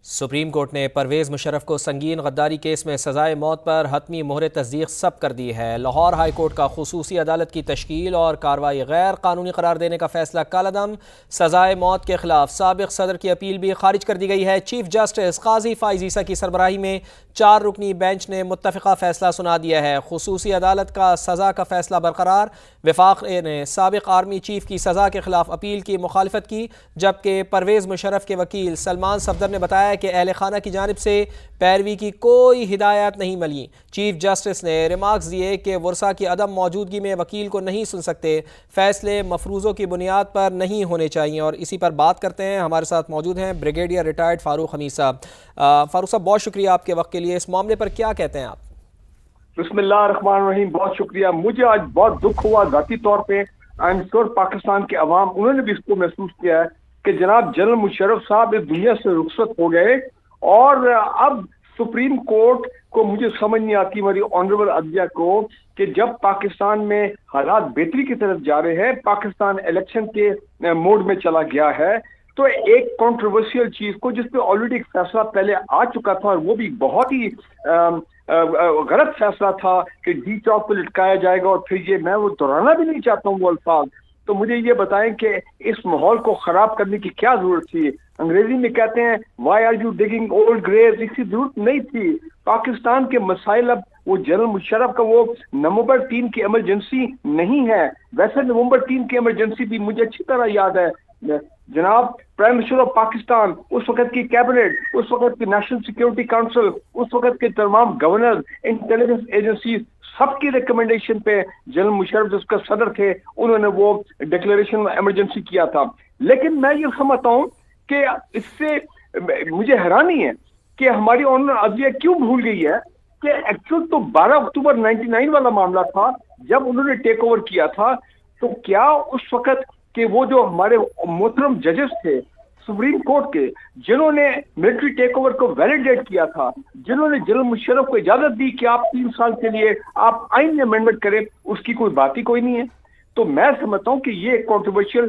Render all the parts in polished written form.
Supreme court نے پرویز مشرف کو سنگین غداری کیس میں سزائے موت پر حتمی مہر تصدیق ضبط کر دی ہے۔ لاہور ہائی کورٹ کا خصوصی عدالت کی تشکیل اور کارروائی غیر قانونی قرار دینے کا فیصلہ کالعدم۔ سزائے موت کے خلاف سابق صدر کی اپیل بھی خارج کر دی گئی ہے۔ چیف جسٹس قاضی فائز عیسیٰ کی سربراہی میں 4 رکنی بینچ نے متفقہ فیصلہ سنا دیا ہے۔ خصوصی عدالت کا سزا کا فیصلہ برقرار۔ وفاق نے سابق آرمی چیف کی سزا کے خلاف اپیل کی مخالفت کی، جبکہ پرویز مشرف کے وکیل سلمان صفدر نے بتایا کہ اہل خانہ کی جانب سے پیروی کی کوئی ہدایات نہیں ملی۔ چیف جسٹس نے ریمارکس دیے کہ ورثاء کی عدم موجودگی میں وکیل کو نہیں سن سکتے، فیصلے مفروضوں کی بنیاد پر نہیں ہونے چاہیے۔ اور اسی پر بات کرتے ہیں، ہمارے ساتھ موجود ہیں بریگیڈیئر ریٹائرڈ فاروق حمید صاحب۔ فاروق صاحب، بہت شکریہ آپ کے وقت کے لیے۔ اس معاملے پر کیا کہتے ہیں آپ؟ بسم اللہ الرحمن الرحیم، بہت شکریہ۔ مجھے آج بہت دکھ ہوا ذاتی طور پہ، پاکستان کے عوام انہوں نے بھی اس کو محسوس کیا ہے کہ جناب جنرل مشرف صاحب اس دنیا سے رخصت ہو گئے، اور اب سپریم کورٹ کو مجھے سمجھ نہیں آتی ہماری آنریبل عدلیہ کو کہ جب پاکستان میں حالات بہتری کی طرف جا رہے ہیں، پاکستان الیکشن کے موڈ میں چلا گیا ہے، تو ایک کنٹروورشل چیز کو جس پہ آلریڈی ایک فیصلہ پہلے آ چکا تھا، اور وہ بھی بہت ہی غلط فیصلہ تھا کہ ڈی چوک پہ لٹکایا جائے گا، اور پھر یہ میں وہ دہرانا بھی نہیں چاہتا ہوں وہ الفاظ، تو مجھے یہ بتائیں کہ اس ماحول کو خراب کرنے کی کیا ضرورت تھی؟ انگریزی میں کہتے ہیں why are you digging old graves, اس کی ضرورت نہیں تھی۔ پاکستان کے مسائل اب وہ جنرل مشرف کا وہ نومبر 3 کی ایمرجنسی نہیں ہے۔ ویسے نومبر 3 کی ایمرجنسی بھی مجھے اچھی طرح یاد ہے۔ جناب پرائم منسٹر آف پاکستان، اس وقت کی کیبنٹ، اس وقت کی نیشنل سیکیورٹی کاؤنسل، اس وقت کے تمام گورنر، انٹیلیجنس ایجنسیز، سب کی ریکمنڈیشن پہ جنرل مشرف جس کا صدر تھے انہوں نے وہ ڈکلیریشن ایمرجنسی کیا تھا۔ لیکن میں یہ سمجھتا ہوں کہ اس سے مجھے حیرانی ہے کہ ہماری آنریبل عدلیہ کیوں بھول گئی ہے کہ ایکچوئل تو 12 اکتوبر 99 والا معاملہ تھا جب انہوں نے ٹیک اوور کیا تھا، تو کیا اس وقت کہ وہ جو ہمارے محترم ججز تھے سپریم کورٹ کے، جنہوں نے ملٹری ٹیک اوور کو ویلیڈیٹ کیا تھا، جنہوں نے جنرل مشرف کو اجازت دی کہ آپ 3 سال کے لیے آپ آئین میں امینڈمنٹ کریں، اس کی کوئی بات ہی کوئی نہیں ہے۔ تو میں سمجھتا ہوں کہ یہ کنٹروورشل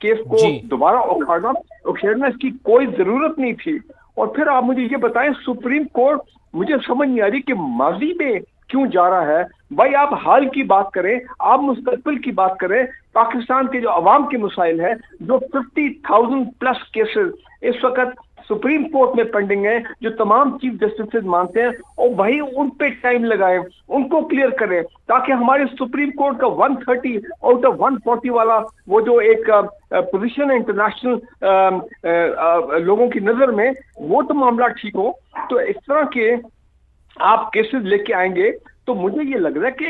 کیس کو دوبارہ اکھیڑنا اس کی کوئی ضرورت نہیں تھی۔ اور پھر آپ مجھے یہ بتائیں، سپریم کورٹ مجھے سمجھ نہیں آ رہی کہ ماضی میں کیوں جا رہا ہے؟ بھائی آپ حال کی بات کریں، آپ مستقبل کی بات کریں۔ پاکستان کے جو عوام کے مسائل ہیں، جو 50,000 پلس کیسز اس وقت سپریم کورٹ میں پینڈنگ ہیں، جو تمام چیف جسٹس مانتے ہیں، اور وہی ان پہ ٹائم لگائیں، ان کو کلیئر کریں، تاکہ ہمارے سپریم کورٹ کا 130 آؤٹ آف 140 والا وہ جو ایک پوزیشن ہے انٹرنیشنل لوگوں کی نظر میں، وہ تو معاملہ ٹھیک ہو۔ تو اس طرح کے آپ کیسز لے کے آئیں گے تو مجھے یہ لگ رہا ہے کہ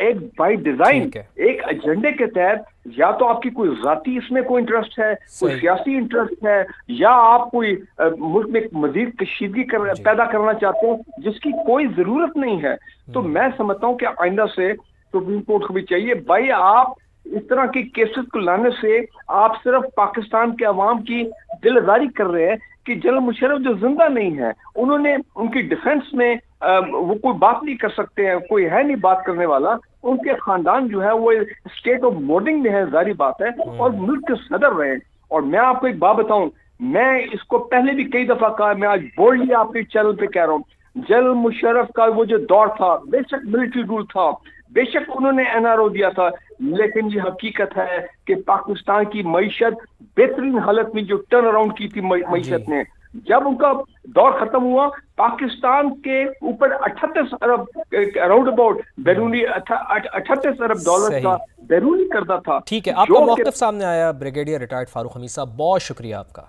ایک بائی ڈیزائن ایک ایجنڈے کے تحت یا تو آپ کی کوئی ذاتی اس میں کوئی انٹرسٹ ہے، کوئی سیاسی انٹرسٹ ہے، یا آپ کوئی ملک میں مزید کشیدگی پیدا کرنا چاہتے ہیں جس کی کوئی ضرورت نہیں ہے۔ تو میں سمجھتا ہوں کہ آئندہ سے سپریم کورٹ کو بھی چاہیے، بھائی آپ اس طرح کے کیسز کو لانے سے آپ صرف پاکستان کے عوام کی دل آزاری کر رہے ہیں کہ جنرل مشرف جو زندہ نہیں ہے، انہوں نے ان کی ڈیفنس میں وہ کوئی بات نہیں کر سکتے ہیں، کوئی ہے نہیں بات کرنے والا، ان کے خاندان جو ہے وہ اسٹیٹ آف مورننگ میں ہے، ظاہری بات ہے، اور ملک کے صدر رہے۔ اور میں آپ کو ایک بات بتاؤں، میں اس کو پہلے بھی کئی دفعہ کہا، میں آج بولڈلی آپ کے چینل پہ کہہ رہا ہوں، جنرل مشرف کا وہ جو دور تھا، بے شک ملٹری رول تھا، بے شک انہوں نے NRO دیا تھا، لیکن یہ حقیقت ہے کہ پاکستان کی معیشت بہترین حالت میں جو ٹرن اراؤنڈ کی تھی معیشت نے، جب ان کا دور ختم ہوا، پاکستان کے اوپر 38 ارب اراؤنڈ اباؤٹ بیرونی 38 ارب ڈالر کا بیرونی قرضہ تھا۔ ٹھیک ہے، آپ کا موقف سامنے آیا بریگیڈیئر ریٹائرڈ فاروق حمید صاحب، بہت شکریہ آپ کا۔